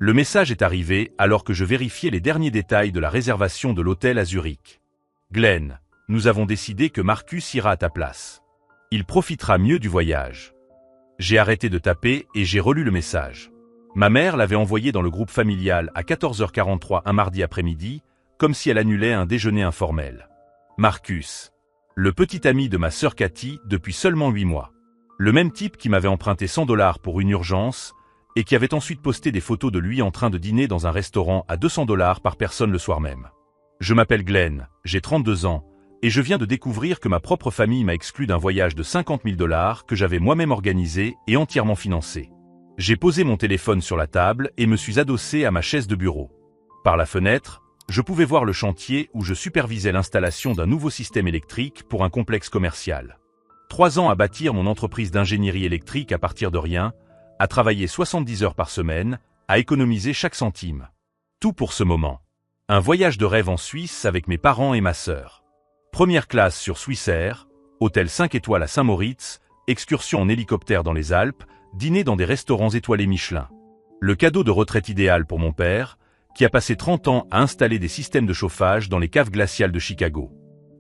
Le message est arrivé alors que je vérifiais les derniers détails de la réservation de l'hôtel à Zurich. Glenn, nous avons décidé que Marcus ira à ta place. Il profitera mieux du voyage. J'ai arrêté de taper et j'ai relu le message. Ma mère l'avait envoyé dans le groupe familial à 14h43 un mardi après-midi, comme si elle annulait un déjeuner informel. Marcus. Le petit ami de ma sœur Cathy depuis seulement 8 mois. Le même type qui m'avait emprunté $100 pour une urgence et qui avait ensuite posté des photos de lui en train de dîner dans un restaurant à $200 par personne le soir même. Je m'appelle Glenn, j'ai 32 ans, et je viens de découvrir que ma propre famille m'a exclu d'un voyage de $50 000 que j'avais moi-même organisé et entièrement financé. J'ai posé mon téléphone sur la table et me suis adossé à ma chaise de bureau. Par la fenêtre, je pouvais voir le chantier où je supervisais l'installation d'un nouveau système électrique pour un complexe commercial. 3 ans à bâtir mon entreprise d'ingénierie électrique à partir de rien, à travailler 70 heures par semaine, à économiser chaque centime. Tout pour ce moment. Un voyage de rêve en Suisse avec mes parents et ma sœur. Première classe sur Swissair, hôtel 5 étoiles à Saint-Moritz, excursion en hélicoptère dans les Alpes, dîner dans des restaurants étoilés Michelin. Le cadeau de retraite idéal pour mon père, qui a passé 30 ans à installer des systèmes de chauffage dans les caves glaciales de Chicago.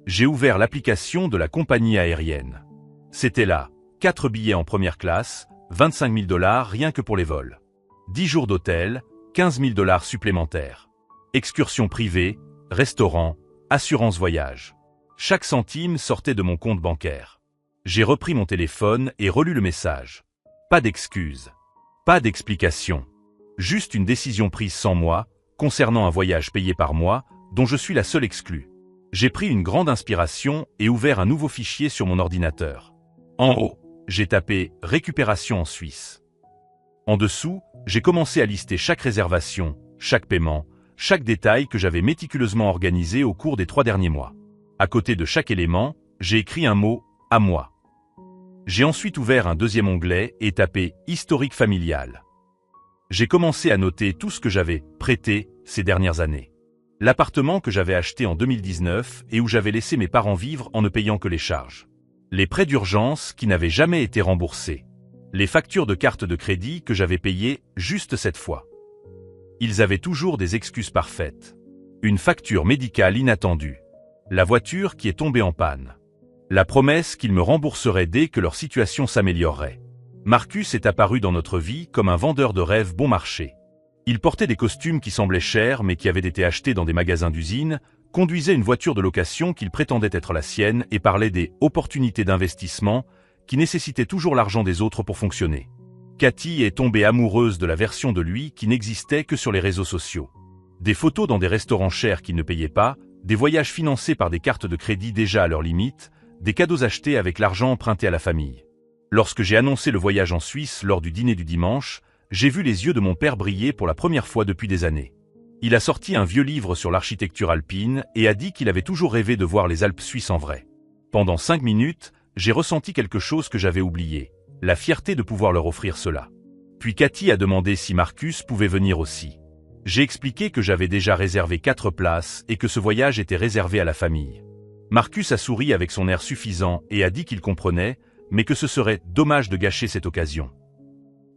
J'ai ouvert l'application de la compagnie aérienne. C'était là, 4 billets en première classe, $25 000 rien que pour les vols. 10 jours d'hôtel, $15 000 supplémentaires. Excursion privée, restaurant, assurance voyage. Chaque centime sortait de mon compte bancaire. J'ai repris mon téléphone et relu le message. Pas d'excuses. Pas d'explication. Juste une décision prise sans moi, concernant un voyage payé par moi, dont je suis la seule exclue. J'ai pris une grande inspiration et ouvert un nouveau fichier sur mon ordinateur. En haut, j'ai tapé « Récupération en Suisse ». En dessous, j'ai commencé à lister chaque réservation, chaque paiement, chaque détail que j'avais méticuleusement organisé au cours des 3 derniers mois. À côté de chaque élément, j'ai écrit un mot « à moi ». J'ai ensuite ouvert un deuxième onglet et tapé « Historique familial ». J'ai commencé à noter tout ce que j'avais prêté ces dernières années. L'appartement que j'avais acheté en 2019 et où j'avais laissé mes parents vivre en ne payant que les charges. Les prêts d'urgence qui n'avaient jamais été remboursés. Les factures de carte de crédit que j'avais payées juste cette fois. Ils avaient toujours des excuses parfaites. Une facture médicale inattendue. La voiture qui est tombée en panne. La promesse qu'ils me rembourseraient dès que leur situation s'améliorerait. Marcus est apparu dans notre vie comme un vendeur de rêves bon marché. Il portait des costumes qui semblaient chers mais qui avaient été achetés dans des magasins d'usine, conduisait une voiture de location qu'il prétendait être la sienne et parlait des « opportunités d'investissement » qui nécessitaient toujours l'argent des autres pour fonctionner. Cathy est tombée amoureuse de la version de lui qui n'existait que sur les réseaux sociaux. Des photos dans des restaurants chers qu'il ne payait pas, des voyages financés par des cartes de crédit déjà à leur limite, des cadeaux achetés avec l'argent emprunté à la famille. Lorsque j'ai annoncé le voyage en Suisse lors du dîner du dimanche, j'ai vu les yeux de mon père briller pour la première fois depuis des années. Il a sorti un vieux livre sur l'architecture alpine et a dit qu'il avait toujours rêvé de voir les Alpes suisses en vrai. Pendant 5 minutes, j'ai ressenti quelque chose que j'avais oublié, la fierté de pouvoir leur offrir cela. Puis Cathy a demandé si Marcus pouvait venir aussi. J'ai expliqué que j'avais déjà réservé 4 places et que ce voyage était réservé à la famille. Marcus a souri avec son air suffisant et a dit qu'il comprenait, mais que ce serait dommage de gâcher cette occasion.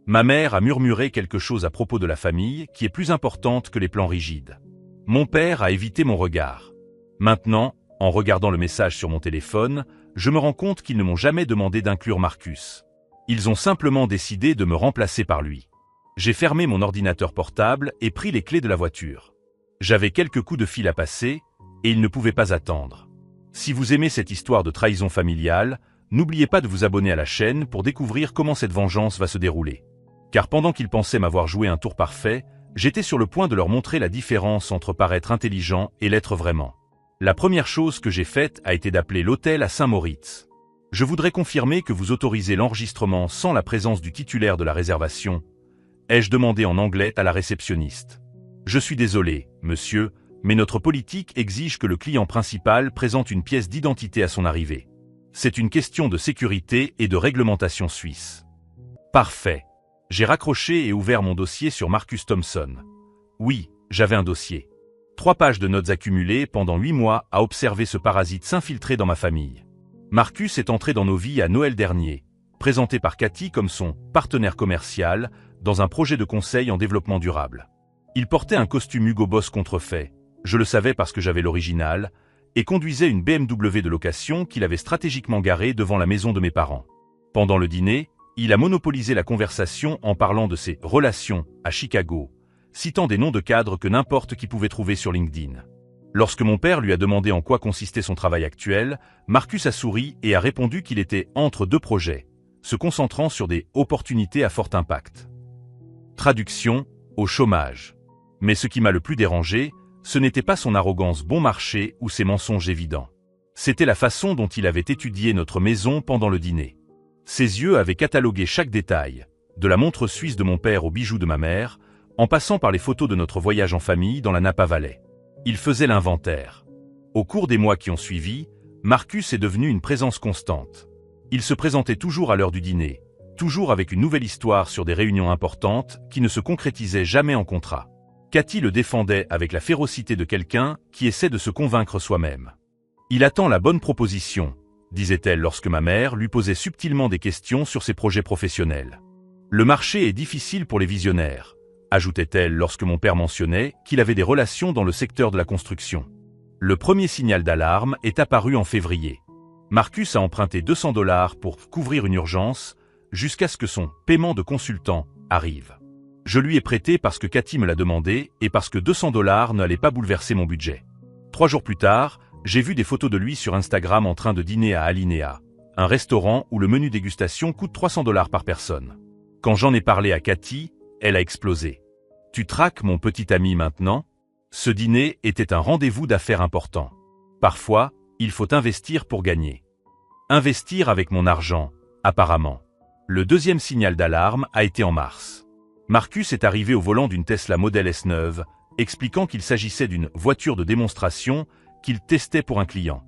Ma mère a murmuré quelque chose à propos de la famille qui est plus importante que les plans rigides. Mon père a évité mon regard. Maintenant, en regardant le message sur mon téléphone, je me rends compte qu'ils ne m'ont jamais demandé d'inclure Marcus. Ils ont simplement décidé de me remplacer par lui. J'ai fermé mon ordinateur portable et pris les clés de la voiture. J'avais quelques coups de fil à passer et ils ne pouvaient pas attendre. Si vous aimez cette histoire de trahison familiale, n'oubliez pas de vous abonner à la chaîne pour découvrir comment cette vengeance va se dérouler. Car pendant qu'ils pensaient m'avoir joué un tour parfait, j'étais sur le point de leur montrer la différence entre paraître intelligent et l'être vraiment. La première chose que j'ai faite a été d'appeler l'hôtel à Saint-Moritz. Je voudrais confirmer que vous autorisez l'enregistrement sans la présence du titulaire de la réservation. Ai-je demandé en anglais à la réceptionniste. Je suis désolé, monsieur, mais notre politique exige que le client principal présente une pièce d'identité à son arrivée. C'est une question de sécurité et de réglementation suisse. Parfait. J'ai raccroché et ouvert mon dossier sur Marcus Thompson. Oui, j'avais un dossier. 3 pages de notes accumulées pendant 8 mois à observer ce parasite s'infiltrer dans ma famille. Marcus est entré dans nos vies à Noël dernier, présenté par Cathy comme son partenaire commercial dans un projet de conseil en développement durable. Il portait un costume Hugo Boss contrefait, je le savais parce que j'avais l'original, et conduisait une BMW de location qu'il avait stratégiquement garée devant la maison de mes parents. Pendant le dîner, il a monopolisé la conversation en parlant de ses relations à Chicago, citant des noms de cadres que n'importe qui pouvait trouver sur LinkedIn. Lorsque mon père lui a demandé en quoi consistait son travail actuel, Marcus a souri et a répondu qu'il était entre deux projets, se concentrant sur des opportunités à fort impact. Traduction, au chômage. Mais ce qui m'a le plus dérangé, ce n'était pas son arrogance bon marché ou ses mensonges évidents. C'était la façon dont il avait étudié notre maison pendant le dîner. Ses yeux avaient catalogué chaque détail, de la montre suisse de mon père aux bijoux de ma mère, en passant par les photos de notre voyage en famille dans la Napa Valley. Il faisait l'inventaire. Au cours des mois qui ont suivi, Marcus est devenu une présence constante. Il se présentait toujours à l'heure du dîner, toujours avec une nouvelle histoire sur des réunions importantes qui ne se concrétisaient jamais en contrat. Cathy le défendait avec la férocité de quelqu'un qui essaie de se convaincre soi-même. « Il attend la bonne proposition », disait-elle lorsque ma mère lui posait subtilement des questions sur ses projets professionnels. « Le marché est difficile pour les visionnaires », ajoutait-elle lorsque mon père mentionnait qu'il avait des relations dans le secteur de la construction. Le premier signal d'alarme est apparu en février. Marcus a emprunté $200 pour couvrir une urgence, jusqu'à ce que son paiement de consultant arrive. Je lui ai prêté parce que Cathy me l'a demandé et parce que $200 n'allait pas bouleverser mon budget. 3 jours plus tard, j'ai vu des photos de lui sur Instagram en train de dîner à Alinea, un restaurant où le menu dégustation coûte $300 par personne. Quand j'en ai parlé à Cathy, elle a explosé. « Tu traques mon petit ami maintenant ?» Ce dîner était un rendez-vous d'affaires important. Parfois, il faut investir pour gagner. Investir avec mon argent, apparemment. Le deuxième signal d'alarme a été en mars. Marcus est arrivé au volant d'une Tesla Model S neuve, expliquant qu'il s'agissait d'une voiture de démonstration qu'il testait pour un client.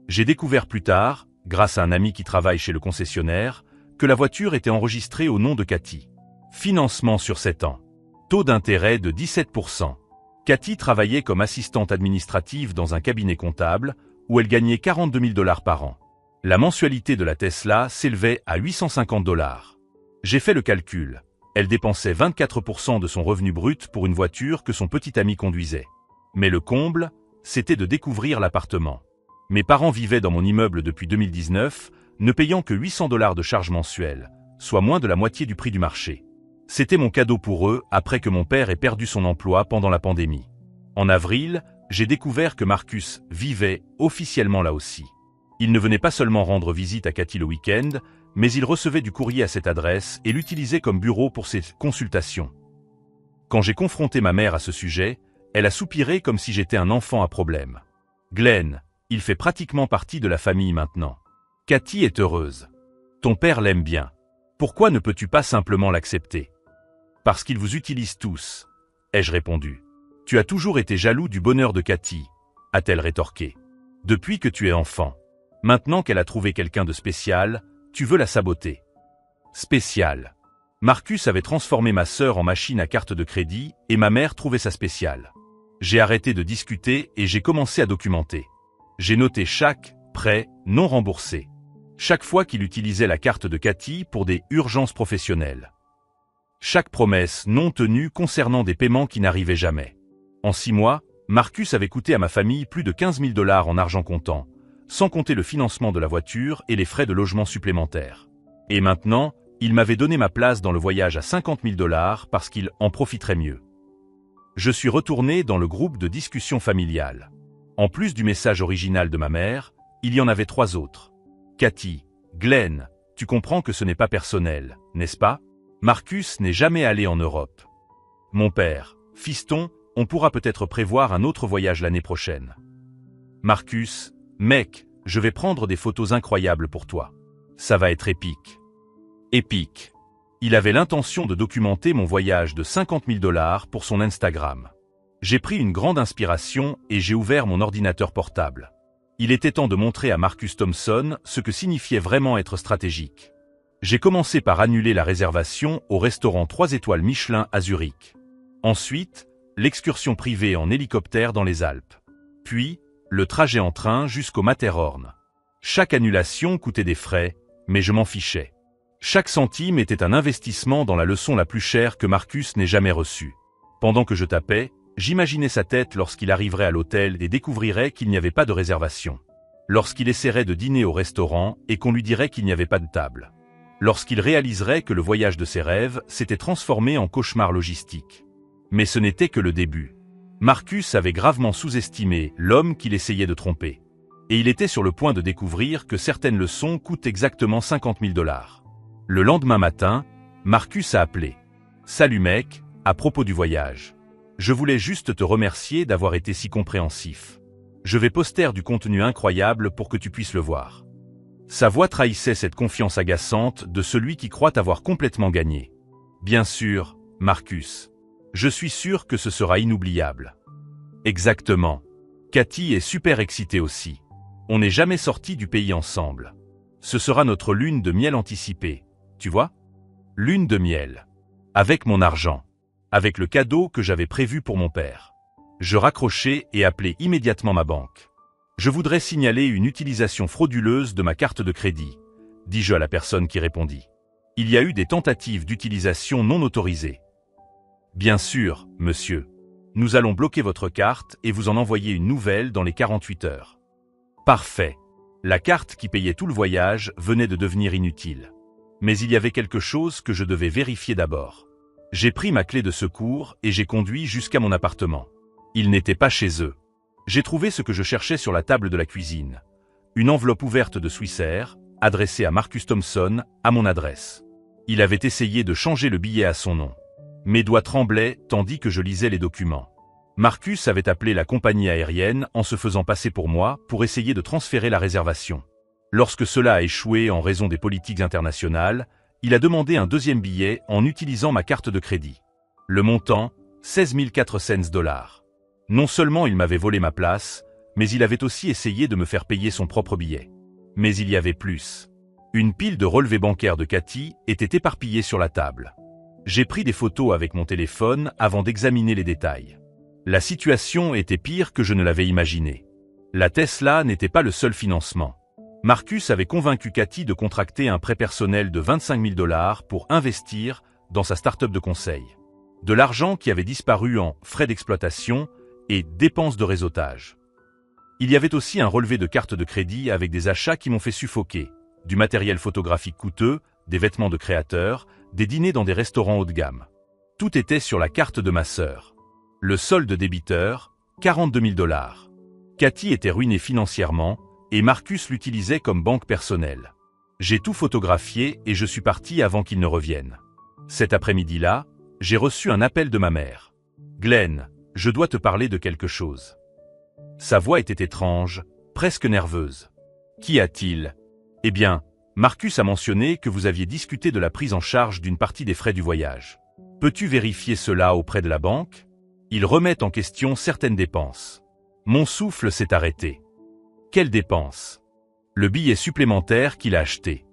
J'ai découvert plus tard, grâce à un ami qui travaille chez le concessionnaire, que la voiture était enregistrée au nom de Cathy. Financement sur 7 ans. Taux d'intérêt de 17%. Cathy travaillait comme assistante administrative dans un cabinet comptable où elle gagnait $42 000 par an. La mensualité de la Tesla s'élevait à $850. J'ai fait le calcul. Elle dépensait 24% de son revenu brut pour une voiture que son petit ami conduisait. Mais le comble, c'était de découvrir l'appartement. Mes parents vivaient dans mon immeuble depuis 2019, ne payant que $800 de charges mensuelles, soit moins de la moitié du prix du marché. C'était mon cadeau pour eux après que mon père ait perdu son emploi pendant la pandémie. En avril, j'ai découvert que Marcus vivait officiellement là aussi. Il ne venait pas seulement rendre visite à Cathy le week-end, mais il recevait du courrier à cette adresse et l'utilisait comme bureau pour ses consultations. Quand j'ai confronté ma mère à ce sujet, elle a soupiré comme si j'étais un enfant à problème. « Glenn, il fait pratiquement partie de la famille maintenant. Cathy est heureuse. Ton père l'aime bien. Pourquoi ne peux-tu pas simplement l'accepter ? » « Parce qu'il vous utilise tous, ai-je répondu. « Tu as toujours été jaloux du bonheur de Cathy, a-t-elle rétorqué. Depuis que tu es enfant. Maintenant qu'elle a trouvé quelqu'un de spécial, tu veux la saboter. » Spécial. Marcus avait transformé ma sœur en machine à carte de crédit et ma mère trouvait ça spécial. J'ai arrêté de discuter et j'ai commencé à documenter. J'ai noté chaque prêt non remboursé. Chaque fois qu'il utilisait la carte de Cathy pour des urgences professionnelles. Chaque promesse non tenue concernant des paiements qui n'arrivaient jamais. En 6 mois, Marcus avait coûté à ma famille plus de $15 000 en argent comptant, sans compter le financement de la voiture et les frais de logement supplémentaires. Et maintenant, il m'avait donné ma place dans le voyage à $50 000 parce qu'il en profiterait mieux. Je suis retourné dans le groupe de discussion familiale. En plus du message original de ma mère, il y en avait 3 autres. Cathy, Glenn, tu comprends que ce n'est pas personnel, n'est-ce pas ? Marcus n'est jamais allé en Europe. Mon père, fiston, on pourra peut-être prévoir un autre voyage l'année prochaine. Marcus, mec, je vais prendre des photos incroyables pour toi. Ça va être épique. Épique. Il avait l'intention de documenter mon voyage de $50 000 pour son Instagram. J'ai pris une grande inspiration et j'ai ouvert mon ordinateur portable. Il était temps de montrer à Marcus Thompson ce que signifiait vraiment être stratégique. J'ai commencé par annuler la réservation au restaurant 3 étoiles Michelin à Zurich. Ensuite, l'excursion privée en hélicoptère dans les Alpes. Puis, le trajet en train jusqu'au Matterhorn. Chaque annulation coûtait des frais, mais je m'en fichais. Chaque centime était un investissement dans la leçon la plus chère que Marcus n'ait jamais reçue. Pendant que je tapais, j'imaginais sa tête lorsqu'il arriverait à l'hôtel et découvrirait qu'il n'y avait pas de réservation. Lorsqu'il essaierait de dîner au restaurant et qu'on lui dirait qu'il n'y avait pas de table. Lorsqu'il réaliserait que le voyage de ses rêves s'était transformé en cauchemar logistique. Mais ce n'était que le début. Marcus avait gravement sous-estimé l'homme qu'il essayait de tromper. Et il était sur le point de découvrir que certaines leçons coûtent exactement 50 000 $. Le lendemain matin, Marcus a appelé. « Salut mec, à propos du voyage. Je voulais juste te remercier d'avoir été si compréhensif. Je vais poster du contenu incroyable pour que tu puisses le voir. » Sa voix trahissait cette confiance agaçante de celui qui croit avoir complètement gagné. « Bien sûr, Marcus. Je suis sûr que ce sera inoubliable. » Exactement. Cathy est super excitée aussi. On n'est jamais sortis du pays ensemble. Ce sera notre lune de miel anticipée, tu vois? Lune de miel. Avec mon argent. Avec le cadeau que j'avais prévu pour mon père. Je raccrochai et appelai immédiatement ma banque. Je voudrais signaler une utilisation frauduleuse de ma carte de crédit, dis-je à la personne qui répondit. Il y a eu des tentatives d'utilisation non autorisées. Bien sûr, monsieur. Nous allons bloquer votre carte et vous en envoyer une nouvelle dans les 48 heures. Parfait. La carte qui payait tout le voyage venait de devenir inutile. Mais il y avait quelque chose que je devais vérifier d'abord. J'ai pris ma clé de secours et j'ai conduit jusqu'à mon appartement. Ils n'étaient pas chez eux. J'ai trouvé ce que je cherchais sur la table de la cuisine. Une enveloppe ouverte de Swissair, adressée à Marcus Thompson, à mon adresse. Il avait essayé de changer le billet à son nom. Mes doigts tremblaient tandis que je lisais les documents. Marcus avait appelé la compagnie aérienne en se faisant passer pour moi pour essayer de transférer la réservation. Lorsque cela a échoué en raison des politiques internationales, il a demandé un deuxième billet en utilisant ma carte de crédit. Le montant, 16 400 $. Non seulement il m'avait volé ma place, mais il avait aussi essayé de me faire payer son propre billet. Mais il y avait plus. Une pile de relevés bancaires de Cathy était éparpillée sur la table. J'ai pris des photos avec mon téléphone avant d'examiner les détails. La situation était pire que je ne l'avais imaginé. La Tesla n'était pas le seul financement. Marcus avait convaincu Cathy de contracter un prêt personnel de 25 000 $ pour investir dans sa start-up de conseil. De l'argent qui avait disparu en frais d'exploitation et dépenses de réseautage. Il y avait aussi un relevé de carte de crédit avec des achats qui m'ont fait suffoquer, du matériel photographique coûteux, des vêtements de créateurs, des dîners dans des restaurants haut de gamme. Tout était sur la carte de ma sœur. Le solde débiteur, 42 000 $. Cathy était ruinée financièrement et Marcus l'utilisait comme banque personnelle. J'ai tout photographié et je suis parti avant qu'il ne revienne. Cet après-midi-là, j'ai reçu un appel de ma mère. « Glenn, je dois te parler de quelque chose. » Sa voix était étrange, presque nerveuse. « Qu'y a-t-il ? » « Eh bien, Marcus a mentionné que vous aviez discuté de la prise en charge d'une partie des frais du voyage. Peux-tu vérifier cela auprès de la banque ? Il remet en question certaines dépenses. Mon souffle s'est arrêté. Quelles dépenses ? Le billet supplémentaire qu'il a acheté.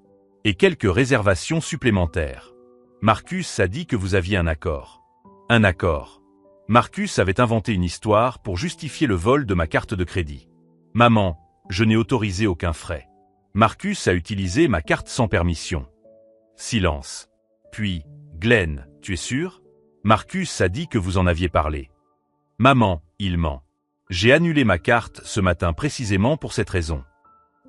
Et quelques réservations supplémentaires. Marcus a dit que vous aviez un accord. Un accord. Marcus avait inventé une histoire pour justifier le vol de ma carte de crédit. Maman, je n'ai autorisé aucun frais. Marcus a utilisé ma carte sans permission. Silence. Puis, Glenn, tu es sûr ? Marcus a dit que vous en aviez parlé. Maman, il ment. J'ai annulé ma carte ce matin précisément pour cette raison.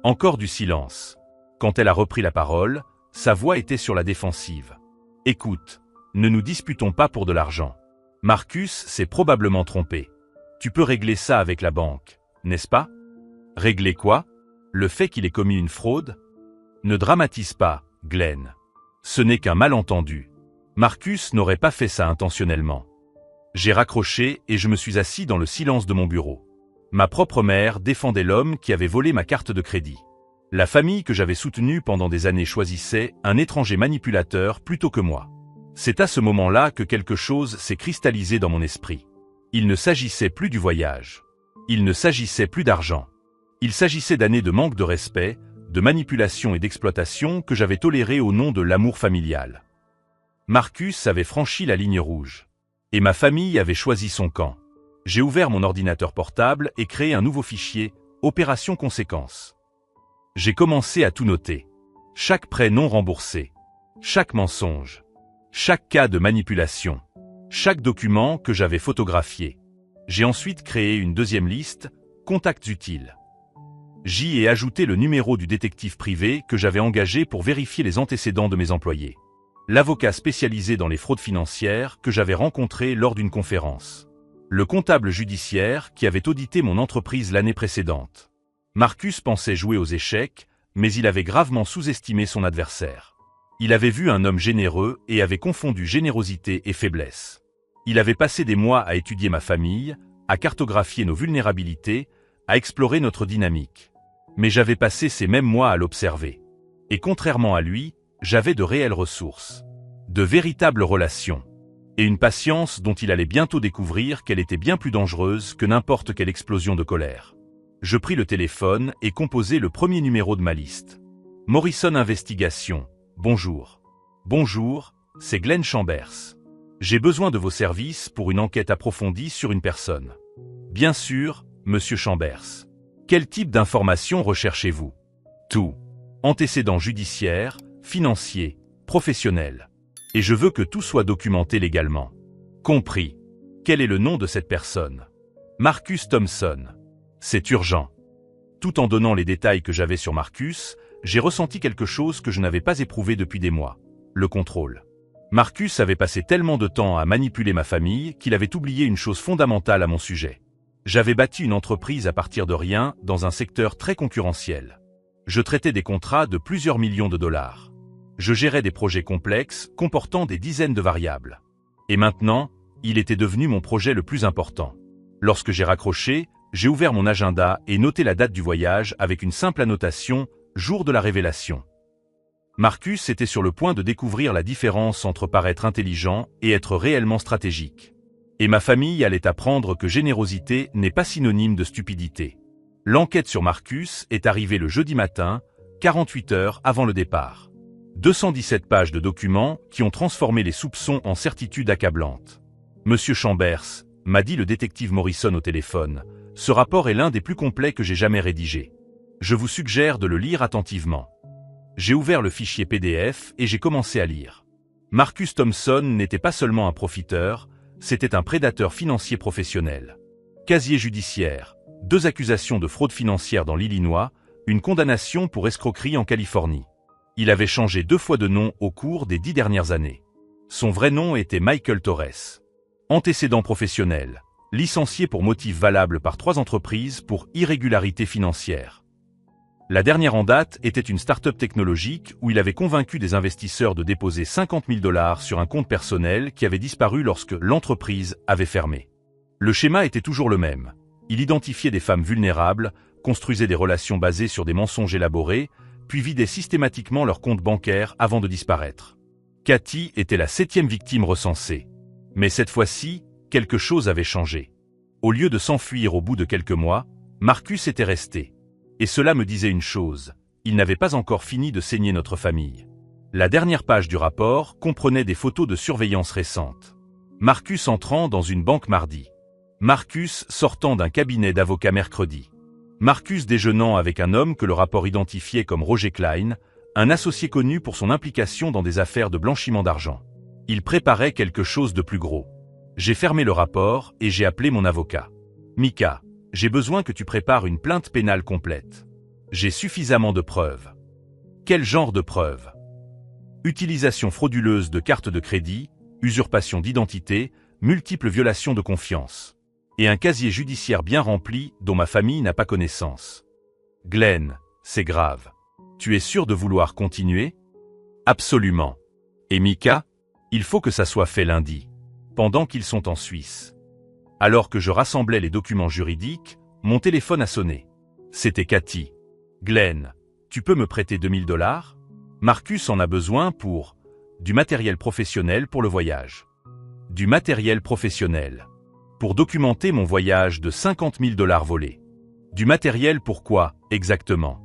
Encore du silence. Quand elle a repris la parole, sa voix était sur la défensive. Écoute, ne nous disputons pas pour de l'argent. Marcus s'est probablement trompé. Tu peux régler ça avec la banque, n'est-ce pas ? Régler quoi ? Le fait qu'il ait commis une fraude ? Ne dramatise pas, Glenn. Ce n'est qu'un malentendu. Marcus n'aurait pas fait ça intentionnellement. J'ai raccroché et je me suis assis dans le silence de mon bureau. Ma propre mère défendait l'homme qui avait volé ma carte de crédit. La famille que j'avais soutenue pendant des années choisissait un étranger manipulateur plutôt que moi. C'est à ce moment-là que quelque chose s'est cristallisé dans mon esprit. Il ne s'agissait plus du voyage. Il ne s'agissait plus d'argent. Il s'agissait d'années de manque de respect, de manipulation et d'exploitation que j'avais tolérées au nom de l'amour familial. Marcus avait franchi la ligne rouge. Et ma famille avait choisi son camp. J'ai ouvert mon ordinateur portable et créé un nouveau fichier, Opération Conséquences. J'ai commencé à tout noter. Chaque prêt non remboursé. Chaque mensonge. Chaque cas de manipulation. chaque document que j'avais photographié. J'ai ensuite créé une deuxième liste, contacts utiles. J'y ai ajouté le numéro du détective privé que j'avais engagé pour vérifier les antécédents de mes employés. L'avocat spécialisé dans les fraudes financières que j'avais rencontré lors d'une conférence. Le comptable judiciaire qui avait audité mon entreprise l'année précédente. Marcus pensait jouer aux échecs, mais il avait gravement sous-estimé son adversaire. Il avait vu un homme généreux et avait confondu générosité et faiblesse. Il avait passé des mois à étudier ma famille, à cartographier nos vulnérabilités, à explorer notre dynamique. Mais j'avais passé ces mêmes mois à l'observer. Et contrairement à lui, j'avais de réelles ressources, de véritables relations, et une patience dont il allait bientôt découvrir qu'elle était bien plus dangereuse que n'importe quelle explosion de colère. Je pris le téléphone et composai le premier numéro de ma liste. Morrison Investigation. Bonjour. Bonjour, c'est Glenn Chambers. J'ai besoin de vos services pour une enquête approfondie sur une personne. Bien sûr, Monsieur Chambers. Quel type d'informations recherchez-vous? Tout. Antécédents judiciaires, financiers, professionnels. Et je veux que tout soit documenté légalement. Compris. Quel est le nom de cette personne? Marcus Thompson. C'est urgent. Tout en donnant les détails que j'avais sur Marcus, j'ai ressenti quelque chose que je n'avais pas éprouvé depuis des mois. Le contrôle. Marcus avait passé tellement de temps à manipuler ma famille qu'il avait oublié une chose fondamentale à mon sujet. J'avais bâti une entreprise à partir de rien dans un secteur très concurrentiel. Je traitais des contrats de plusieurs millions de dollars. Je gérais des projets complexes comportant des dizaines de variables. Et maintenant, il était devenu mon projet le plus important. Lorsque j'ai raccroché, j'ai ouvert mon agenda et noté la date du voyage avec une simple annotation « Jour de la révélation ». Marcus était sur le point de découvrir la différence entre paraître intelligent et être réellement stratégique. Et ma famille allait apprendre que générosité n'est pas synonyme de stupidité. L'enquête sur Marcus est arrivée le jeudi matin, 48 heures avant le départ. 217 pages de documents qui ont transformé les soupçons en certitudes accablantes. Monsieur Chambers, m'a dit le détective Morrison au téléphone, ce rapport est l'un des plus complets que j'ai jamais rédigé. Je vous suggère de le lire attentivement. J'ai ouvert le fichier PDF et j'ai commencé à lire. Marcus Thompson n'était pas seulement un profiteur, c'était un prédateur financier professionnel. Casier judiciaire, 2 accusations de fraude financière dans l'Illinois, une condamnation pour escroquerie en Californie. Il avait changé 2 fois de nom au cours des 10 dernières années. Son vrai nom était Michael Torres. Antécédent professionnel, licencié pour motif valable par 3 entreprises pour irrégularité financière. La dernière en date était une start-up technologique où il avait convaincu des investisseurs de déposer 50 000 $ sur un compte personnel qui avait disparu lorsque l'entreprise avait fermé. Le schéma était toujours le même. Il identifiait des femmes vulnérables, construisait des relations basées sur des mensonges élaborés, puis vidait systématiquement leur compte bancaire avant de disparaître. Cathy était la 7e victime recensée. Mais cette fois-ci, quelque chose avait changé. Au lieu de s'enfuir au bout de quelques mois, Marcus était resté. Et cela me disait une chose, il n'avait pas encore fini de saigner notre famille. La dernière page du rapport comprenait des photos de surveillance récentes. Marcus entrant dans une banque mardi. Marcus sortant d'un cabinet d'avocat mercredi. Marcus déjeunant avec un homme que le rapport identifiait comme Roger Klein, un associé connu pour son implication dans des affaires de blanchiment d'argent. Il préparait quelque chose de plus gros. J'ai fermé le rapport et j'ai appelé mon avocat. Mika, j'ai besoin que tu prépares une plainte pénale complète. J'ai suffisamment de preuves. Quel genre de preuves? Utilisation frauduleuse de cartes de crédit, usurpation d'identité, multiples violations de confiance. Et un casier judiciaire bien rempli dont ma famille n'a pas connaissance. Glenn, c'est grave. Tu es sûr de vouloir continuer? Absolument. Et Mika? Il faut que ça soit fait lundi, pendant qu'ils sont en Suisse. Alors que je rassemblais les documents juridiques, mon téléphone a sonné. C'était Cathy. Glenn, tu peux me prêter 2000 $? Marcus en a besoin pour du matériel professionnel pour le voyage. Du matériel professionnel. Pour documenter mon voyage de 50 000 $ volés. Du matériel pour quoi, exactement?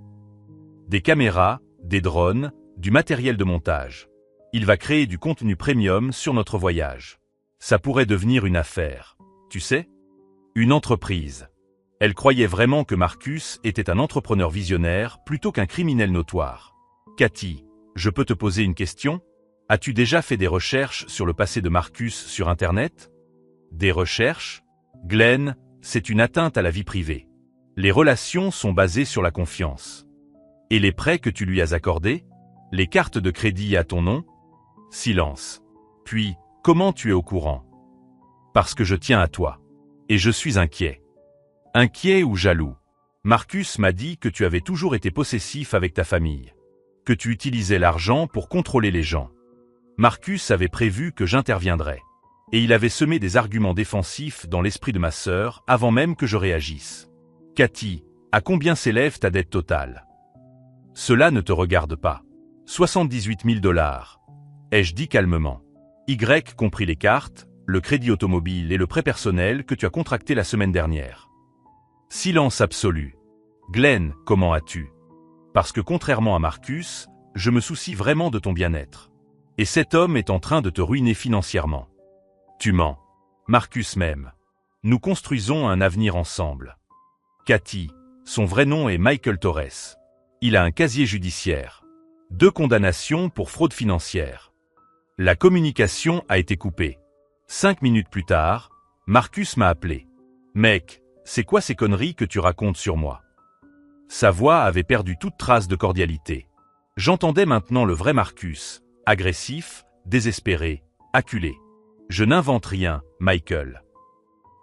Des caméras, des drones, du matériel de montage. Il va créer du contenu premium sur notre voyage. Ça pourrait devenir une affaire. Tu sais? Une entreprise. Elle croyait vraiment que Marcus était un entrepreneur visionnaire plutôt qu'un criminel notoire. Cathy, je peux te poser une question? As-tu déjà fait des recherches sur le passé de Marcus sur Internet? Des recherches? Glenn, c'est une atteinte à la vie privée. Les relations sont basées sur la confiance. Et les prêts que tu lui as accordés? Les cartes de crédit à ton nom? Silence. Puis, comment tu es au courant? Parce que je tiens à toi. Et je suis inquiet. Inquiet ou jaloux? Marcus m'a dit que tu avais toujours été possessif avec ta famille. Que tu utilisais l'argent pour contrôler les gens. Marcus avait prévu que j'interviendrais. Et il avait semé des arguments défensifs dans l'esprit de ma sœur avant même que je réagisse. Cathy, à combien s'élève ta dette totale? Cela ne te regarde pas. 78 000 $, ai-je dit calmement. Y compris les cartes, le crédit automobile et le prêt personnel que tu as contracté la semaine dernière. Silence absolu. Glenn, comment as-tu? Parce que contrairement à Marcus, je me soucie vraiment de ton bien-être. Et cet homme est en train de te ruiner financièrement. Tu mens. Marcus m'aime. Nous construisons un avenir ensemble. Cathy, son vrai nom est Michael Torres. Il a un casier judiciaire. 2 condamnations pour fraude financière. La communication a été coupée. 5 minutes plus tard, Marcus m'a appelé. Mec, c'est quoi ces conneries que tu racontes sur moi? Sa voix avait perdu toute trace de cordialité. J'entendais maintenant le vrai Marcus, agressif, désespéré, acculé. Je n'invente rien, Michael.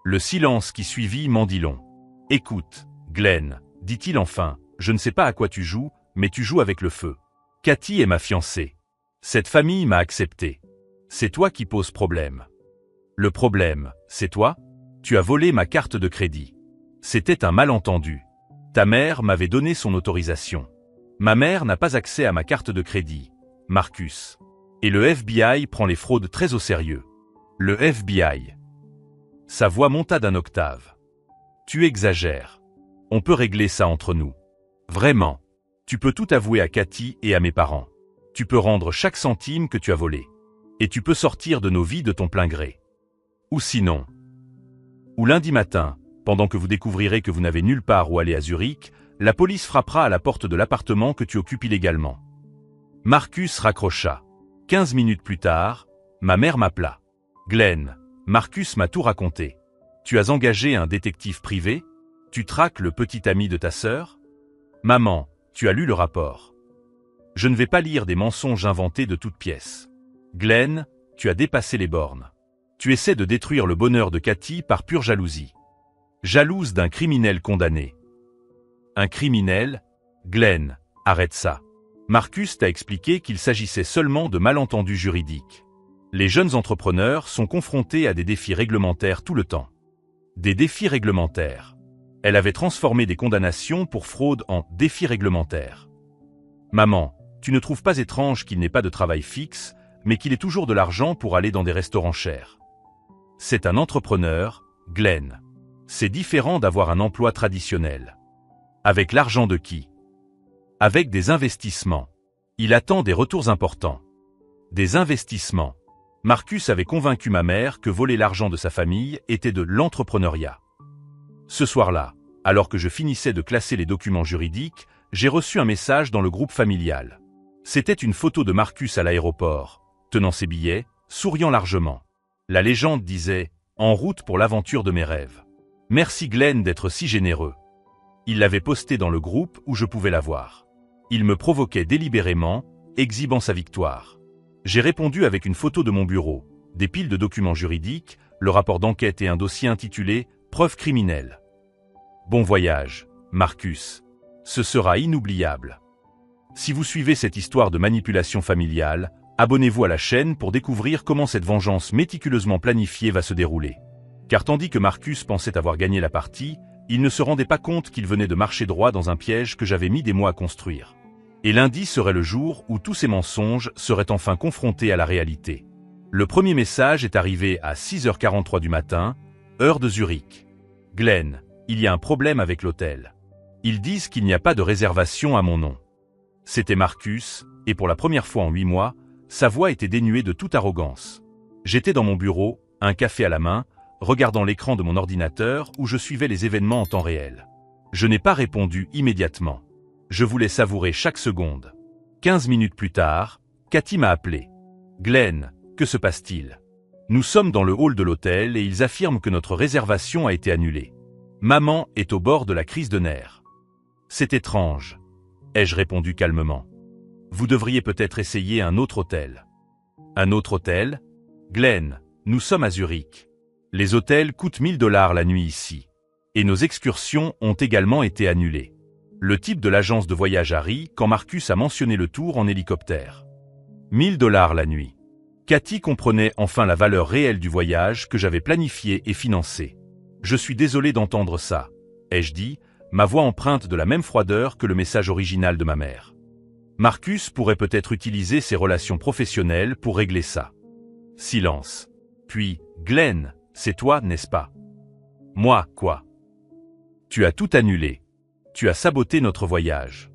Le silence qui suivit m'en dit long. Écoute, Glenn, dit-il enfin, je ne sais pas à quoi tu joues, mais tu joues avec le feu. Cathy est ma fiancée. Cette famille m'a accepté. C'est toi qui poses problème. Le problème, c'est toi? Tu as volé ma carte de crédit. C'était un malentendu. Ta mère m'avait donné son autorisation. Ma mère n'a pas accès à ma carte de crédit, Marcus. Et le FBI prend les fraudes très au sérieux. Le FBI. Sa voix monta d'un octave. Tu exagères. On peut régler ça entre nous. Vraiment. Tu peux tout avouer à Cathy et à mes parents. Tu peux rendre chaque centime que tu as volé. Et tu peux sortir de nos vies de ton plein gré. Ou sinon. Ou lundi matin, pendant que vous découvrirez que vous n'avez nulle part où aller à Zurich, la police frappera à la porte de l'appartement que tu occupes illégalement. Marcus raccrocha. 15 minutes plus tard, ma mère m'appela. Glenn, Marcus m'a tout raconté. Tu as engagé un détective privé? Tu traques le petit ami de ta sœur? Maman, tu as lu le rapport. Je ne vais pas lire des mensonges inventés de toutes pièces. Glenn, tu as dépassé les bornes. Tu essaies de détruire le bonheur de Cathy par pure jalousie. Jalouse d'un criminel condamné. Un criminel? Glenn, arrête ça. Marcus t'a expliqué qu'il s'agissait seulement de malentendus juridiques. Les jeunes entrepreneurs sont confrontés à des défis réglementaires tout le temps. Des défis réglementaires. Elle avait transformé des condamnations pour fraude en défis réglementaires. Maman, tu ne trouves pas étrange qu'il n'ait pas de travail fixe, mais qu'il ait toujours de l'argent pour aller dans des restaurants chers? C'est un entrepreneur, Glenn. C'est différent d'avoir un emploi traditionnel. Avec l'argent de qui? Avec des investissements. Il attend des retours importants. Des investissements. Marcus avait convaincu ma mère que voler l'argent de sa famille était de l'entrepreneuriat. Ce soir-là, alors que je finissais de classer les documents juridiques, j'ai reçu un message dans le groupe familial. C'était une photo de Marcus à l'aéroport, tenant ses billets, souriant largement. La légende disait « En route pour l'aventure de mes rêves ». Merci Glenn d'être si généreux. Il l'avait posté dans le groupe où je pouvais la voir. Il me provoquait délibérément, exhibant sa victoire. J'ai répondu avec une photo de mon bureau, des piles de documents juridiques, le rapport d'enquête et un dossier intitulé « Preuves criminelles ». Bon voyage, Marcus. Ce sera inoubliable. Si vous suivez cette histoire de manipulation familiale, abonnez-vous à la chaîne pour découvrir comment cette vengeance méticuleusement planifiée va se dérouler. Car tandis que Marcus pensait avoir gagné la partie, il ne se rendait pas compte qu'il venait de marcher droit dans un piège que j'avais mis des mois à construire. Et lundi serait le jour où tous ces mensonges seraient enfin confrontés à la réalité. Le premier message est arrivé à 6h43 du matin, heure de Zurich. Glenn, il y a un problème avec l'hôtel. Ils disent qu'il n'y a pas de réservation à mon nom. C'était Marcus, et pour la première fois en 8 mois, sa voix était dénuée de toute arrogance. J'étais dans mon bureau, un café à la main, regardant l'écran de mon ordinateur où je suivais les événements en temps réel. Je n'ai pas répondu immédiatement. Je voulais savourer chaque seconde. 15 minutes plus tard, Cathy m'a appelé. Glenn, que se passe-t-il? Nous sommes dans le hall de l'hôtel et ils affirment que notre réservation a été annulée. Maman est au bord de la crise de nerfs. C'est étrange, ai-je répondu calmement. Vous devriez peut-être essayer un autre hôtel. Un autre hôtel? Glenn, nous sommes à Zurich. Les hôtels coûtent 1000 $ la nuit ici. Et nos excursions ont également été annulées. Le type de l'agence de voyage a ri quand Marcus a mentionné le tour en hélicoptère. 1000 $ la nuit. Cathy comprenait enfin la valeur réelle du voyage que j'avais planifié et financé. Je suis désolé d'entendre ça, ai-je dit, ma voix empreinte de la même froideur que le message original de ma mère. Marcus pourrait peut-être utiliser ses relations professionnelles pour régler ça. Silence. Puis, Glenn, c'est toi, n'est-ce pas? Moi, quoi? Tu as tout annulé. Tu as saboté notre voyage.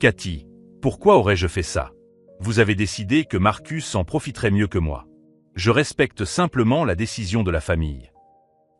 Cathy, pourquoi aurais-je fait ça? Vous avez décidé que Marcus en profiterait mieux que moi. Je respecte simplement la décision de la famille.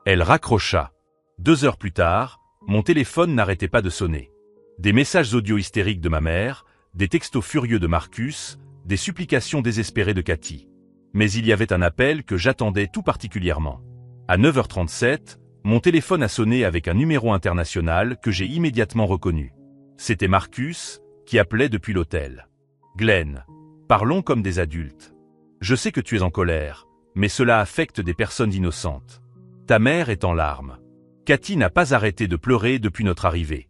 Elle raccrocha. 2 heures plus tard, mon téléphone n'arrêtait pas de sonner. Des messages audio hystériques de ma mère, des textos furieux de Marcus, des supplications désespérées de Cathy. Mais il y avait un appel que j'attendais tout particulièrement. À 9h37, mon téléphone a sonné avec un numéro international que j'ai immédiatement reconnu. C'était Marcus, qui appelait depuis l'hôtel. Glenn, parlons comme des adultes. Je sais que tu es en colère, mais cela affecte des personnes innocentes. Ta mère est en larmes. Cathy n'a pas arrêté de pleurer depuis notre arrivée.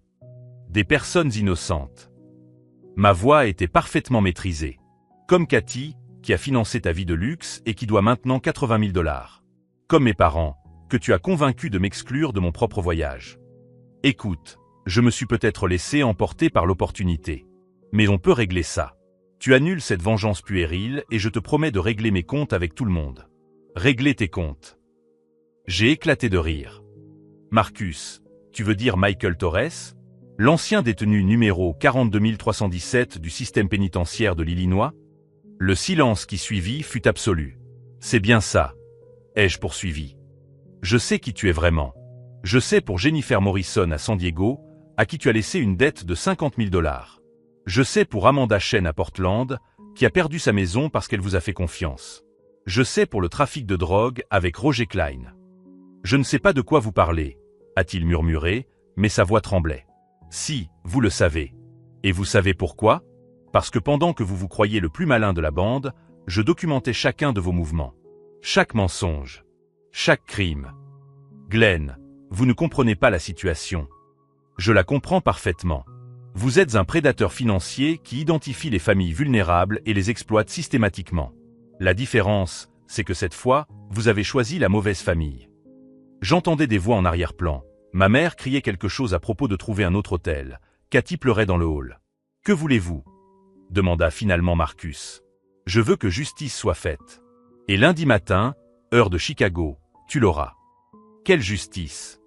Des personnes innocentes. Ma voix était parfaitement maîtrisée. Comme Cathy, qui a financé ta vie de luxe et qui doit maintenant 80 000 $. Comme mes parents, que tu as convaincu de m'exclure de mon propre voyage. Écoute, je me suis peut-être laissé emporter par l'opportunité. Mais on peut régler ça. Tu annules cette vengeance puérile et je te promets de régler mes comptes avec tout le monde. Régler tes comptes. J'ai éclaté de rire. Marcus, tu veux dire Michael Torres? L'ancien détenu numéro 42317 du système pénitentiaire de l'Illinois? Le silence qui suivit fut absolu. C'est bien ça, ai-je poursuivi. Je sais qui tu es vraiment. Je sais pour Jennifer Morrison à San Diego, à qui tu as laissé une dette de 50 000 $. Je sais pour Amanda Chen à Portland, qui a perdu sa maison parce qu'elle vous a fait confiance. Je sais pour le trafic de drogue avec Roger Klein. Je ne sais pas de quoi vous parlez, a-t-il murmuré, mais sa voix tremblait. Si, vous le savez. Et vous savez pourquoi? Parce que pendant que vous vous croyiez le plus malin de la bande, je documentais chacun de vos mouvements. Chaque mensonge. Chaque crime. Glenn, vous ne comprenez pas la situation. Je la comprends parfaitement. Vous êtes un prédateur financier qui identifie les familles vulnérables et les exploite systématiquement. La différence, c'est que cette fois, vous avez choisi la mauvaise famille. J'entendais des voix en arrière-plan. Ma mère criait quelque chose à propos de trouver un autre hôtel. Cathy pleurait dans le hall. « Que voulez-vous » demanda finalement Marcus. « Je veux que justice soit faite. Et lundi matin, heure de Chicago, tu l'auras. » Quelle justice?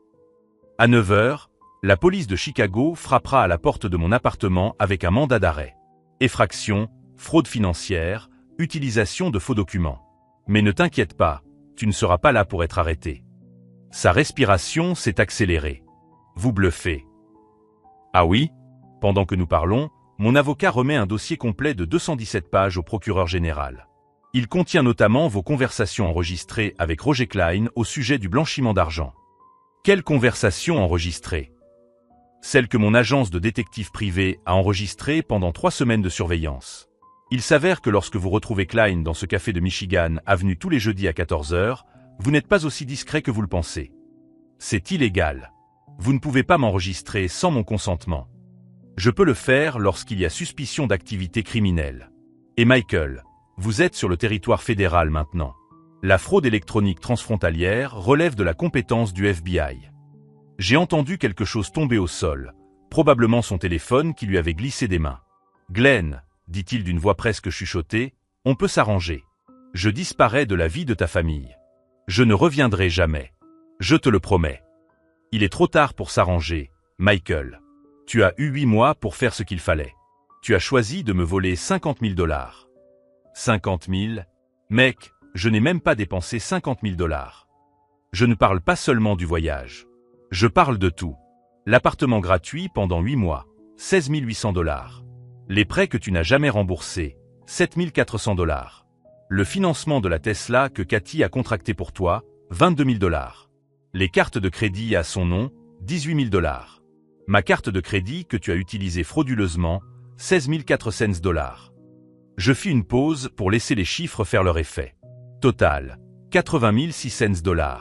À 9 heures, la police de Chicago frappera à la porte de mon appartement avec un mandat d'arrêt. Effraction, fraude financière, utilisation de faux documents. Mais ne t'inquiète pas, tu ne seras pas là pour être arrêté. Sa respiration s'est accélérée. Vous bluffez. Ah oui? Pendant que nous parlons, mon avocat remet un dossier complet de 217 pages au procureur général. Il contient notamment vos conversations enregistrées avec Roger Klein au sujet du blanchiment d'argent. Quelles conversations enregistrées? Celles que mon agence de détective privé a enregistrées pendant 3 semaines de surveillance. Il s'avère que lorsque vous retrouvez Klein dans ce café de Michigan, avenue tous les jeudis à 14 heures, vous n'êtes pas aussi discret que vous le pensez. C'est illégal. Vous ne pouvez pas m'enregistrer sans mon consentement. Je peux le faire lorsqu'il y a suspicion d'activité criminelle. Et Michael, vous êtes sur le territoire fédéral maintenant. La fraude électronique transfrontalière relève de la compétence du FBI. J'ai entendu quelque chose tomber au sol, probablement son téléphone qui lui avait glissé des mains. Glenn, dit-il d'une voix presque chuchotée, on peut s'arranger. Je disparais de la vie de ta famille. Je ne reviendrai jamais. Je te le promets. Il est trop tard pour s'arranger, Michael. Tu as eu 8 mois pour faire ce qu'il fallait. Tu as choisi de me voler 50 000 $. 50 000? Mec, je n'ai même pas dépensé 50 000 $. Je ne parle pas seulement du voyage. Je parle de tout. L'appartement gratuit pendant 8 mois, 16 800 $. Les prêts que tu n'as jamais remboursés, 7 400 $. Le financement de la Tesla que Cathy a contracté pour toi, 22 000 $. Les cartes de crédit à son nom, 18 000 $. Ma carte de crédit que tu as utilisée frauduleusement, 16 400 $. Je fis une pause pour laisser les chiffres faire leur effet. Total, 80 600 $.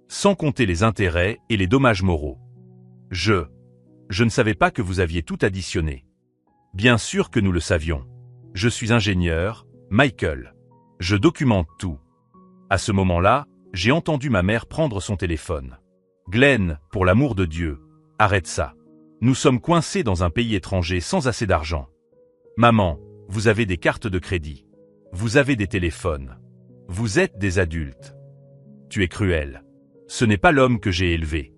Sans compter les intérêts et les dommages moraux. Je ne savais pas que vous aviez tout additionné. Bien sûr que nous le savions. Je suis ingénieur, Michael. Je documente tout. À ce moment-là, j'ai entendu ma mère prendre son téléphone. Glenn, pour l'amour de Dieu, arrête ça. Nous sommes coincés dans un pays étranger sans assez d'argent. Maman, vous avez des cartes de crédit. Vous avez des téléphones. Vous êtes des adultes. Tu es cruel. Ce n'est pas l'homme que j'ai élevé.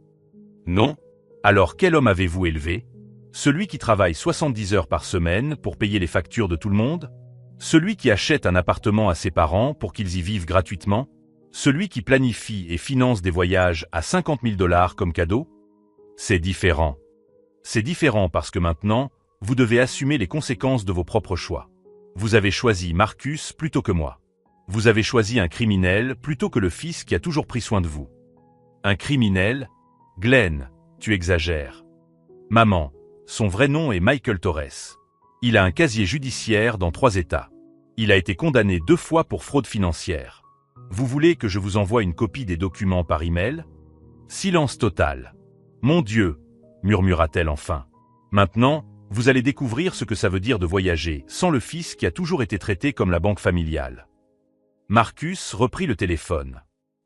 Non? Alors quel homme avez-vous élevé? Celui qui travaille 70 heures par semaine pour payer les factures de tout le monde? Celui qui achète un appartement à ses parents pour qu'ils y vivent gratuitement? Celui qui planifie et finance des voyages à 50 000 $ comme cadeau? C'est différent. C'est différent parce que maintenant, vous devez assumer les conséquences de vos propres choix. Vous avez choisi Marcus plutôt que moi. Vous avez choisi un criminel plutôt que le fils qui a toujours pris soin de vous. Un criminel? Glenn, tu exagères. Maman, son vrai nom est Michael Torres. Il a un casier judiciaire dans 3 États. Il a été condamné 2 fois pour fraude financière. Vous voulez que je vous envoie une copie des documents par email? Silence total. Mon Dieu, murmura-t-elle enfin. Maintenant, vous allez découvrir ce que ça veut dire de voyager sans le fils qui a toujours été traité comme la banque familiale. Marcus reprit le téléphone.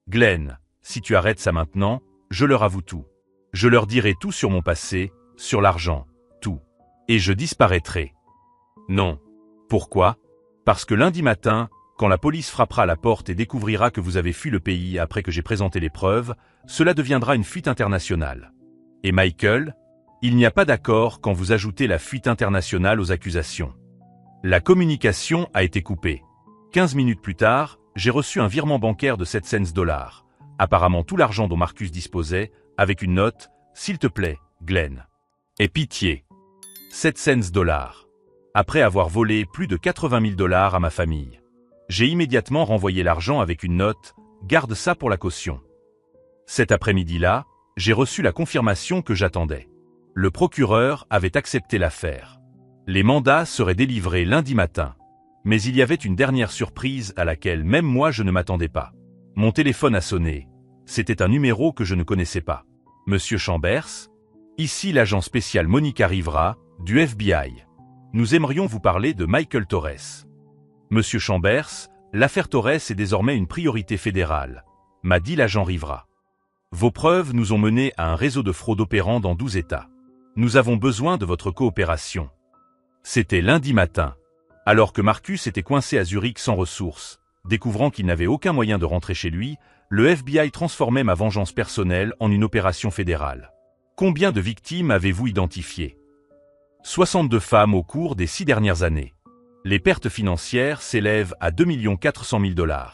Glenn, si tu arrêtes ça maintenant, je leur avoue tout. Je leur dirai tout sur mon passé, sur l'argent, tout. Et je disparaîtrai. Non. Pourquoi? Parce que lundi matin, quand la police frappera à la porte et découvrira que vous avez fui le pays après que j'ai présenté les preuves, cela deviendra une fuite internationale. Et Michael, il n'y a pas d'accord quand vous ajoutez la fuite internationale aux accusations. La communication a été coupée. 15 minutes plus tard, j'ai reçu un virement bancaire de 700 $. Apparemment tout l'argent dont Marcus disposait, avec une note, « S'il te plaît, Glenn. Aie pitié. » 700 $. Après avoir volé plus de 80 000 $ à ma famille. J'ai immédiatement renvoyé l'argent avec une note, « Garde ça pour la caution. » Cet après-midi-là, j'ai reçu la confirmation que j'attendais. Le procureur avait accepté l'affaire. Les mandats seraient délivrés lundi matin. Mais il y avait une dernière surprise à laquelle même moi je ne m'attendais pas. Mon téléphone a sonné. C'était un numéro que je ne connaissais pas. Monsieur Chambers? Ici l'agent spécial Monica Rivera, du FBI. Nous aimerions vous parler de Michael Torres. Monsieur Chambers, l'affaire Torres est désormais une priorité fédérale, m'a dit l'agent Rivera. Vos preuves nous ont menés à un réseau de fraude opérant dans 12 États. Nous avons besoin de votre coopération. C'était lundi matin. Alors que Marcus était coincé à Zurich sans ressources, découvrant qu'il n'avait aucun moyen de rentrer chez lui, le FBI transformait ma vengeance personnelle en une opération fédérale. Combien de victimes avez-vous identifiées? 62 femmes au cours des 6 dernières années. Les pertes financières s'élèvent à 2 400 000 $.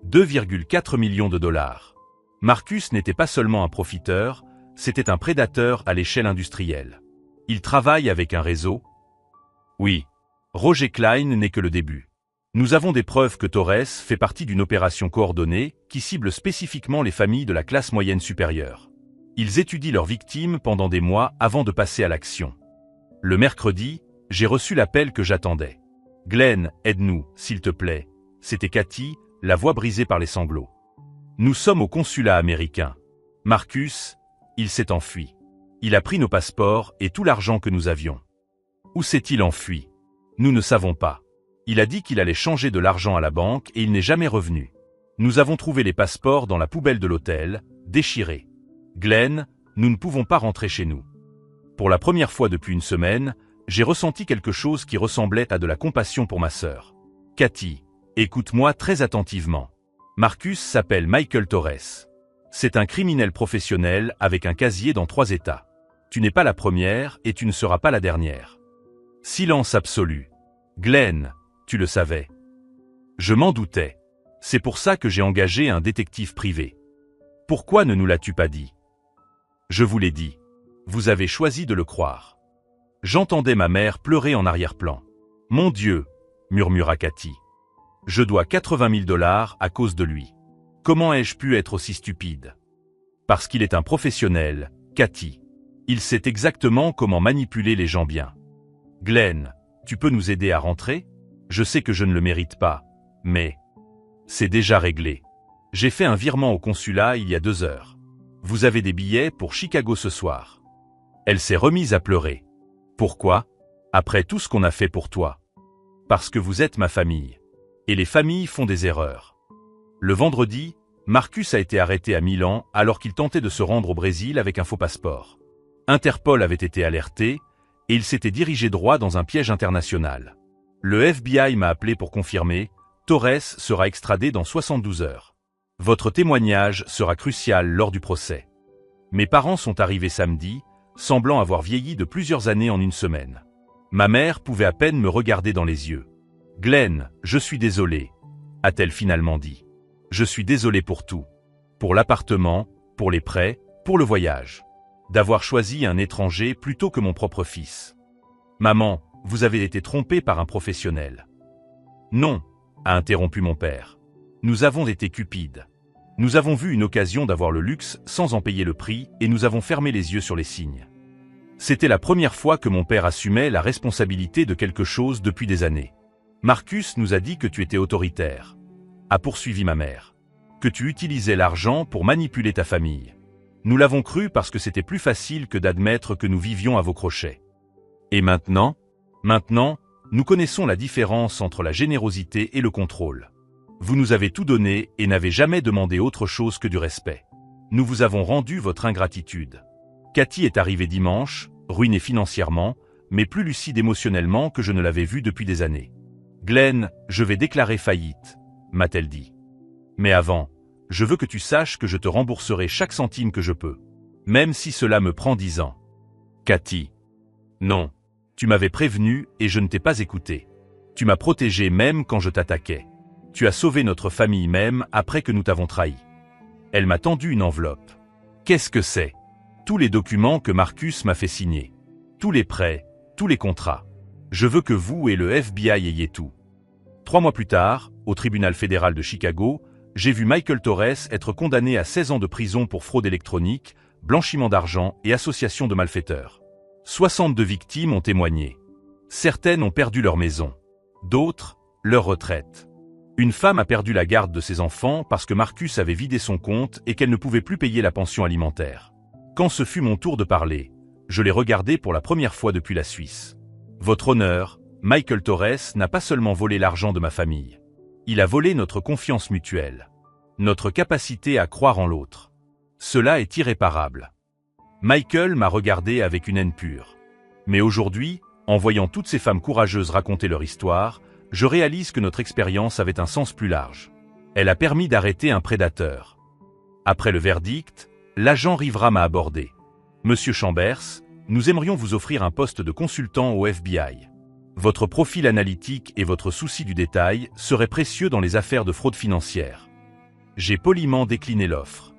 2,4 millions de dollars. Marcus n'était pas seulement un profiteur, c'était un prédateur à l'échelle industrielle. Il travaille avec un réseau? Oui. Roger Klein n'est que le début. Nous avons des preuves que Torres fait partie d'une opération coordonnée qui cible spécifiquement les familles de la classe moyenne supérieure. Ils étudient leurs victimes pendant des mois avant de passer à l'action. Le mercredi, j'ai reçu l'appel que j'attendais. Glenn, aide-nous, s'il te plaît. C'était Cathy, la voix brisée par les sanglots. Nous sommes au consulat américain. Marcus, il s'est enfui. Il a pris nos passeports et tout l'argent que nous avions. Où s'est-il enfui? Nous ne savons pas. Il a dit qu'il allait changer de l'argent à la banque et il n'est jamais revenu. Nous avons trouvé les passeports dans la poubelle de l'hôtel, déchirés. Glenn, nous ne pouvons pas rentrer chez nous. Pour la première fois depuis une semaine, j'ai ressenti quelque chose qui ressemblait à de la compassion pour ma sœur. Cathy, écoute-moi très attentivement. Marcus s'appelle Michael Torres. C'est un criminel professionnel avec un casier dans 3 États. Tu n'es pas la première et tu ne seras pas la dernière. Silence absolu. Glenn, tu le savais. Je m'en doutais. C'est pour ça que j'ai engagé un détective privé. Pourquoi ne nous l'as-tu pas dit? Je vous l'ai dit. Vous avez choisi de le croire. J'entendais ma mère pleurer en arrière-plan. Mon Dieu, murmura Cathy. Je dois 80 000 $ à cause de lui. Comment ai-je pu être aussi stupide? Parce qu'il est un professionnel, Cathy. Il sait exactement comment manipuler les gens bien. Glenn, tu peux nous aider à rentrer? Je sais que je ne le mérite pas, mais... C'est déjà réglé. J'ai fait un virement au consulat il y a 2 heures. Vous avez des billets pour Chicago ce soir. Elle s'est remise à pleurer. Pourquoi? Après tout ce qu'on a fait pour toi. Parce que vous êtes ma famille. Et les familles font des erreurs. Le vendredi, Marcus a été arrêté à Milan alors qu'il tentait de se rendre au Brésil avec un faux passeport. Interpol avait été alerté et il s'était dirigé droit dans un piège international. Le FBI m'a appelé pour confirmer, Torres sera extradé dans 72 heures. Votre témoignage sera crucial lors du procès. Mes parents sont arrivés samedi, semblant avoir vieilli de plusieurs années en une semaine. Ma mère pouvait à peine me regarder dans les yeux. « Glenn, je suis désolée », a-t-elle finalement dit. « Je suis désolée pour tout. Pour l'appartement, pour les prêts, pour le voyage. D'avoir choisi un étranger plutôt que mon propre fils. Maman, vous avez été trompée par un professionnel. » « Non », a interrompu mon père. « Nous avons été cupides. Nous avons vu une occasion d'avoir le luxe sans en payer le prix et nous avons fermé les yeux sur les signes. » C'était la première fois que mon père assumait la responsabilité de quelque chose depuis des années. « Marcus nous a dit que tu étais autoritaire, » a poursuivi ma mère. « Que tu utilisais l'argent pour manipuler ta famille. Nous l'avons cru parce que c'était plus facile que d'admettre que nous vivions à vos crochets. Et maintenant? Maintenant, nous connaissons la différence entre la générosité et le contrôle. Vous nous avez tout donné et n'avez jamais demandé autre chose que du respect. Nous vous avons rendu votre ingratitude. Cathy est arrivée dimanche, ruinée financièrement, mais plus lucide émotionnellement que je ne l'avais vue depuis des années. « Glenn, je vais déclarer faillite », m'a-t-elle dit. « Mais avant, je veux que tu saches que je te rembourserai chaque centime que je peux, même si cela me prend 10 ans. » Cathy. Non. Tu m'avais prévenu et je ne t'ai pas écouté. Tu m'as protégé même quand je t'attaquais. Tu as sauvé notre famille même après que nous t'avons trahi. Elle m'a tendu une enveloppe. Qu'est-ce que c'est? Tous les documents que Marcus m'a fait signer. Tous les prêts, tous les contrats. Je veux que vous et le FBI ayez tout. 3 mois plus tard, au tribunal fédéral de Chicago, j'ai vu Michael Torres être condamné à 16 ans de prison pour fraude électronique, blanchiment d'argent et association de malfaiteurs. 62 victimes ont témoigné. Certaines ont perdu leur maison. D'autres, leur retraite. Une femme a perdu la garde de ses enfants parce que Marcus avait vidé son compte et qu'elle ne pouvait plus payer la pension alimentaire. Quand ce fut mon tour de parler, je l'ai regardé pour la première fois depuis la Suisse. Votre honneur, Michael Torres n'a pas seulement volé l'argent de ma famille. Il a volé notre confiance mutuelle. Notre capacité à croire en l'autre. Cela est irréparable. Michael m'a regardé avec une haine pure. Mais aujourd'hui, en voyant toutes ces femmes courageuses raconter leur histoire, je réalise que notre expérience avait un sens plus large. Elle a permis d'arrêter un prédateur. Après le verdict, l'agent Rivera m'a abordé. « Monsieur Chambers, nous aimerions vous offrir un poste de consultant au FBI. Votre profil analytique et votre souci du détail seraient précieux dans les affaires de fraude financière. » J'ai poliment décliné l'offre.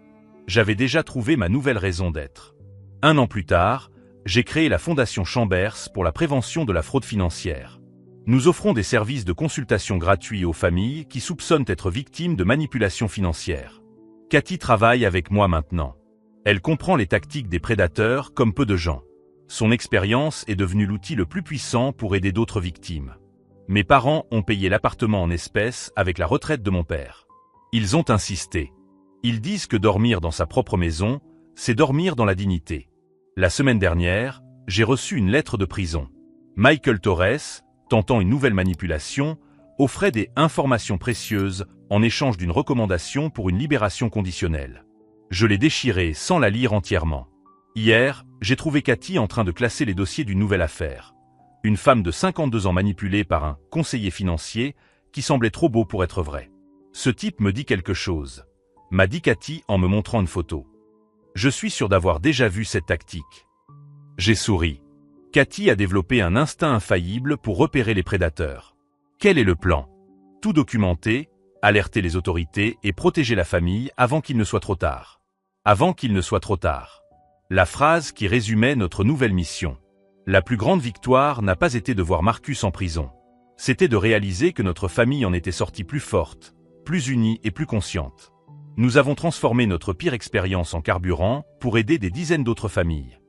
J'avais déjà trouvé ma nouvelle raison d'être. 1 an plus tard, j'ai créé la Fondation Chambers pour la prévention de la fraude financière. Nous offrons des services de consultation gratuits aux familles qui soupçonnent être victimes de manipulation financière. Cathy travaille avec moi maintenant. Elle comprend les tactiques des prédateurs comme peu de gens. Son expérience est devenue l'outil le plus puissant pour aider d'autres victimes. Mes parents ont payé l'appartement en espèces avec la retraite de mon père. Ils ont insisté. Ils disent que dormir dans sa propre maison, c'est dormir dans la dignité. La semaine dernière, j'ai reçu une lettre de prison. Michael Torres, tentant une nouvelle manipulation, offrait des informations précieuses en échange d'une recommandation pour une libération conditionnelle. Je l'ai déchirée sans la lire entièrement. Hier, j'ai trouvé Cathy en train de classer les dossiers d'une nouvelle affaire. Une femme de 52 ans manipulée par un conseiller financier qui semblait trop beau pour être vrai. Ce type me dit quelque chose, m'a dit Cathy en me montrant une photo. Je suis sûr d'avoir déjà vu cette tactique. J'ai souri. Cathy a développé un instinct infaillible pour repérer les prédateurs. Quel est le plan? Tout documenter, alerter les autorités et protéger la famille avant qu'il ne soit trop tard. Avant qu'il ne soit trop tard. La phrase qui résumait notre nouvelle mission. La plus grande victoire n'a pas été de voir Marcus en prison. C'était de réaliser que notre famille en était sortie plus forte, plus unie et plus consciente. Nous avons transformé notre pire expérience en carburant pour aider des dizaines d'autres familles.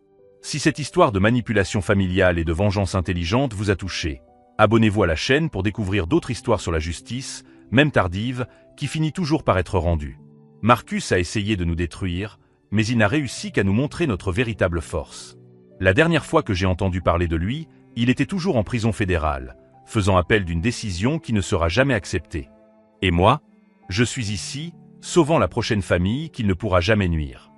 Si cette histoire de manipulation familiale et de vengeance intelligente vous a touché, abonnez-vous à la chaîne pour découvrir d'autres histoires sur la justice, même tardive, qui finit toujours par être rendue. Marcus a essayé de nous détruire, mais il n'a réussi qu'à nous montrer notre véritable force. La dernière fois que j'ai entendu parler de lui, il était toujours en prison fédérale, faisant appel d'une décision qui ne sera jamais acceptée. Et moi, je suis ici, sauvant la prochaine famille qu'il ne pourra jamais nuire.